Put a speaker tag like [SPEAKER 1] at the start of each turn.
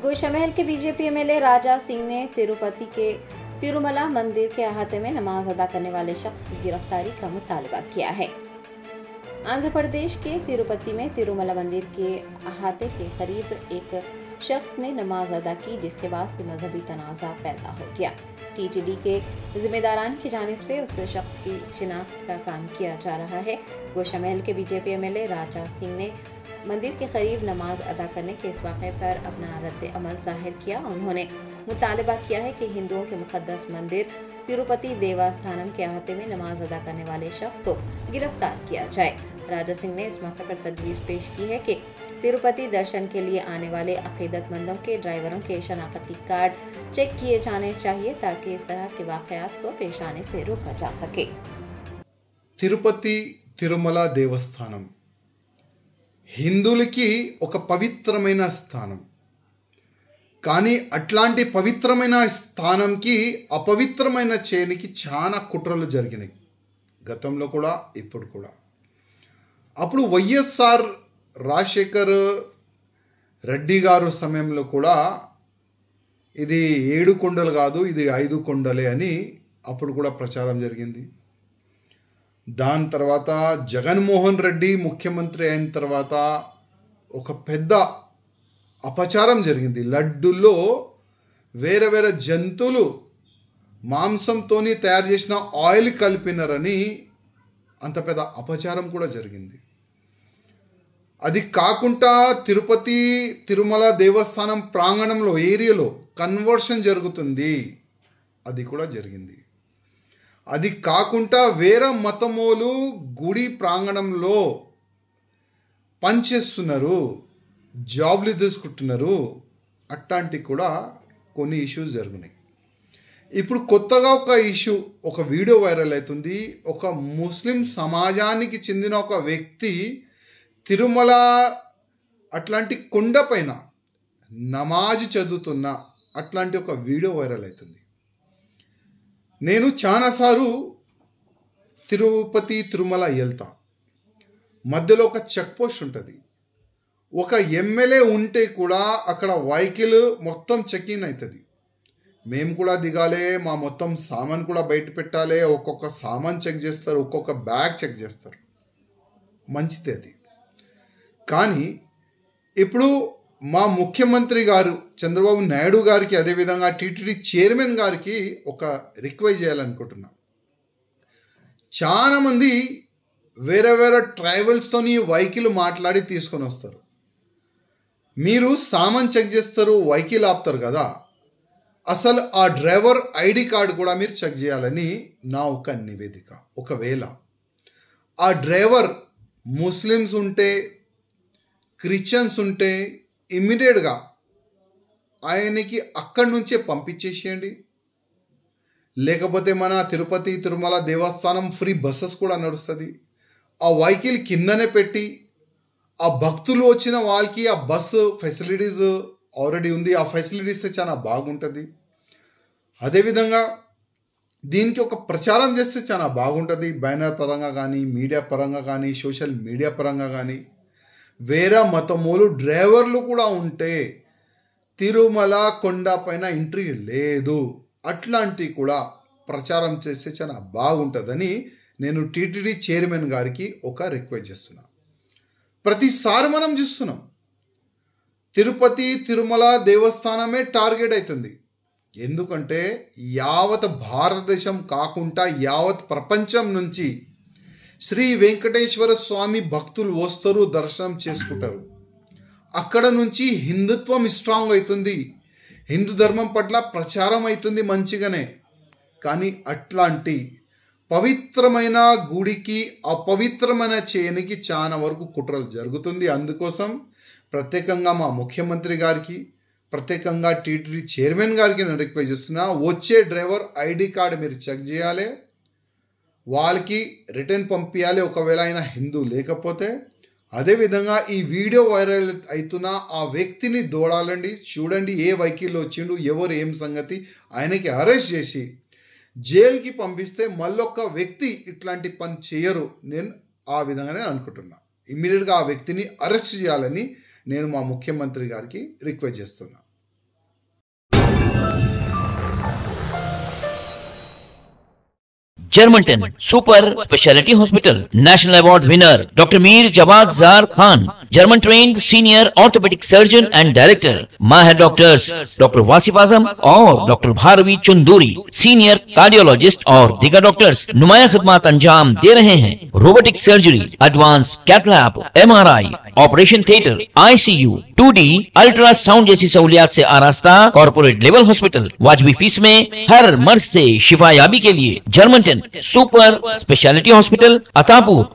[SPEAKER 1] गोशामहल के BJP MLA Raja Singh ने तिरुपति के तिरुमला मंदिर के अहाते में नमाज अदा करने वाले शख्स की गिरफ्तारी का मुतालबा किया है। आंध्र प्रदेश के तिरुपति में तिरुमला मंदिर के अहाते के करीब एक शख्स ने नमाज अदा की, जिसके बाद से मजहबी तनाज़ा पैदा हो गया। टीटीडी के जिम्मेदारान की जानिब से उस शख्स की शिनाख्त का काम किया जा रहा है। गोशामहल के बीजेपी एमएलए राजा सिंह ने मंदिर के करीब नमाज अदा करने के इस वाक़े पर अपना रद्द अमल जाहिर किया। उन्होंने मुतालबा किया है कि हिंदुओं के मुक़द्दस मंदिर तिरुपति देवस्थानम के अहाते में नमाज अदा करने वाले शख्स को गिरफ्तार किया जाए। राजा सिंह ने इस मौके पर तजवीज़ पेश की है कि तिरुपति दर्शन के लिए आने वाले अक़ीदतमंदों के ड्राइवरों के शनाख्ती कार्ड चेक किए जाने चाहिए, ताकि इस तरह के वाक़यात को पेश आने से रोका जा सके।
[SPEAKER 2] తిరుపతి తిరుమల దేవస్థానం హిందువులకి ఒక పవిత్రమైన స్థానం. కానీ అట్లాంటి పవిత్రమైన స్థానంకి అపవిత్రమైన చేయనికి చాలా కుట్రలు జరిగినాయి, గతంలో కూడా ఇప్పుడు కూడా. అప్పుడు వైఎస్ఆర్ రాజశేఖర్ రెడ్డి గారు సమయంలో కూడా ఇది 7 కొండలు కాదు, ఇది 5 కొండలే అని అప్పుడు కూడా ప్రచారం జరిగింది. దాని తర్వాత జగన్మోహన్ రెడ్డి ముఖ్యమంత్రి అయిన తర్వాత ఒక పెద్ద అపచారం జరిగింది. లడ్డుల్లో వేరే వేరే జంతువులు మాంసంతో తయారు చేసిన ఆయిల్ కలిపినారని అంత పెద్ద అపచారం కూడా జరిగింది. అది కాకుండా తిరుపతి తిరుమల దేవస్థానం ప్రాంగణంలో ఏరియాలో కన్వర్షన్ జరుగుతుంది, అది కూడా జరిగింది. అది కాకుండా వేరే మతమోలు గుడి ప్రాంగణంలో పనిచేస్తున్నారు, జాబ్లు తీసుకుంటున్నారు, అట్లాంటి కూడా కొన్ని ఇష్యూస్ జరిగినాయి. ఇప్పుడు కొత్తగా ఒక ఇష్యూ, ఒక వీడియో వైరల్ అవుతుంది. ఒక ముస్లిం సమాజానికి చెందిన ఒక వ్యక్తి తిరుమల అట్లాంటి కొండపైన నమాజ్ చదువుతున్న అట్లాంటి ఒక వీడియో వైరల్ అవుతుంది. నేను చాలాసార్లు తిరుపతి తిరుమల వెళ్తా, మధ్యలో ఒక చెక్ పోస్ట్ ఉంటుంది. ఒక ఎమ్మెల్యే ఉంటే కూడా అక్కడ వెహికల్ మొత్తం చెకింగ్ అవుతుంది. మేము కూడా దిగాలి, మా మొత్తం సామాన్ కూడా బయట పెట్టాలి. ఒక్కొక్క సామాన్ చెక్ చేస్తారు, ఒక్కొక్క బ్యాగ్ చెక్ చేస్తారు, మంచిది అది. కానీ ఇప్పుడు మా ముఖ్యమంత్రి గారు చంద్రబాబు నాయుడు గారికి, అదేవిధంగా టీటీడీ చైర్మన్ గారికి ఒక రిక్వెస్ట్ చేయాలనుకుంటున్నాం. చాలామంది వేరే వేరే ట్రావెల్స్తోని వెహికల్ మాట్లాడి తీసుకొని వస్తారు. మీరు సామాన్ చెక్ చేస్తారు, వెహికల్ ఆపుతారు కదా, అసలు ఆ డ్రైవర్ ఐడి కార్డు కూడా మీరు చెక్ చేయాలని నా ఒక నివేదిక. ఒకవేళ ఆ డ్రైవర్ ముస్లిమ్స్ ఉంటే, క్రిస్టియన్స్ ఉంటే ఇమ్మీడియట్గా ఆయనకి అక్కడి నుంచే పంపించేసేయండి. లేకపోతే మన తిరుపతి తిరుమల దేవస్థానం ఫ్రీ బస్సెస్ కూడా నడుస్తుంది. ఆ వెహికల్ కిందనే పెట్టి ఆ భక్తులు వచ్చిన వాళ్ళకి ఆ బస్సు ఫెసిలిటీస్ ఆల్రెడీ ఉంది, ఆ ఫెసిలిటీస్ చాలా బాగుంటుంది. అదేవిధంగా దీనికి ఒక ప్రచారం చేస్తే చాలా బాగుంటుంది. బ్యానర్ పరంగా కానీ, మీడియా పరంగా కానీ, సోషల్ మీడియా పరంగా కానీ. వేరే మతమూలు డ్రైవర్లు కూడా ఉంటే తిరుమల కొండ పైన ఎంట్రీ లేదు, అట్లాంటివి కూడా ప్రచారం చేస్తే చాలా బాగుంటుందని నేను టీటీడీ చైర్మన్ గారికి ఒక రిక్వెస్ట్ చేస్తున్నాను. ప్రతిసారి మనం చూస్తున్నాం తిరుపతి తిరుమల దేవస్థానమే టార్గెట్ అవుతుంది. ఎందుకంటే యావత్ భారతదేశం కాకుండా యావత్ ప్రపంచం నుంచి శ్రీ వెంకటేశ్వర స్వామి భక్తులు వస్తారు, దర్శనం చేసుకుంటారు. అక్కడ నుంచి హిందుత్వం స్ట్రాంగ్ అవుతుంది, హిందూ ధర్మం పట్ల ప్రచారం అవుతుంది మంచిగానే. కానీ అట్లాంటి పవిత్రమైన గుడికి అపవిత్రమైన చేయనికి చాలా వరకు కుట్రలు జరుగుతుంది. అందుకోసం ప్రత్యేకంగా మా ముఖ్యమంత్రి గారికి, ప్రత్యేకంగా టీటీడీ చైర్మన్ గారికి నేను రిక్వెస్ట్ చేస్తున్నా, వచ్చే డ్రైవర్ ఐడి కార్డు మీరు చెక్ చేయాలి, వాళ్ళకి రిటర్న్ పంపించాలి ఒకవేళ ఆయన హిందూ లేకపోతే. అదేవిధంగా ఈ వీడియో వైరల్ అవుతున్న ఆ వ్యక్తిని దోడాలండి, చూడండి ఏ వెహికల్లో వచ్చిండు, ఎవరు ఏం సంగతి, ఆయనకి అరెస్ట్ చేసి జైలుకి పంపిస్తే మళ్ళొక్క వ్యక్తి ఇట్లాంటి పని చేయరు. నేను ఆ విధంగానే అనుకుంటున్నా. ఇమ్మీడియట్గా ఆ వ్యక్తిని అరెస్ట్ చేయాలని నేను మా ముఖ్యమంత్రి గారికి రిక్వెస్ట్ చేస్తున్నా.
[SPEAKER 3] German 10 super speciality hospital, national award winner doctor Mir Jawad Zar Khan, German trained senior orthopaedic surgeon and director, माहिर डॉक्टर्स डॉक्टर वासिफ आजम और doctor Bharvi Chunduri, senior cardiologist और दीगर डॉक्टर्स नुमाया खिदमत अंजाम दे रहे हैं। Robotic surgery, advance cath lab, MRI, operation theatre, ICU, 2D ultrasound जैसी सहूलियात से आरास्ता कॉर्पोरेट लेवल हॉस्पिटल। वाजबी फीस में हर मर्ज से शिफायाबी के लिए German 10 super speciality hospital, Attapur,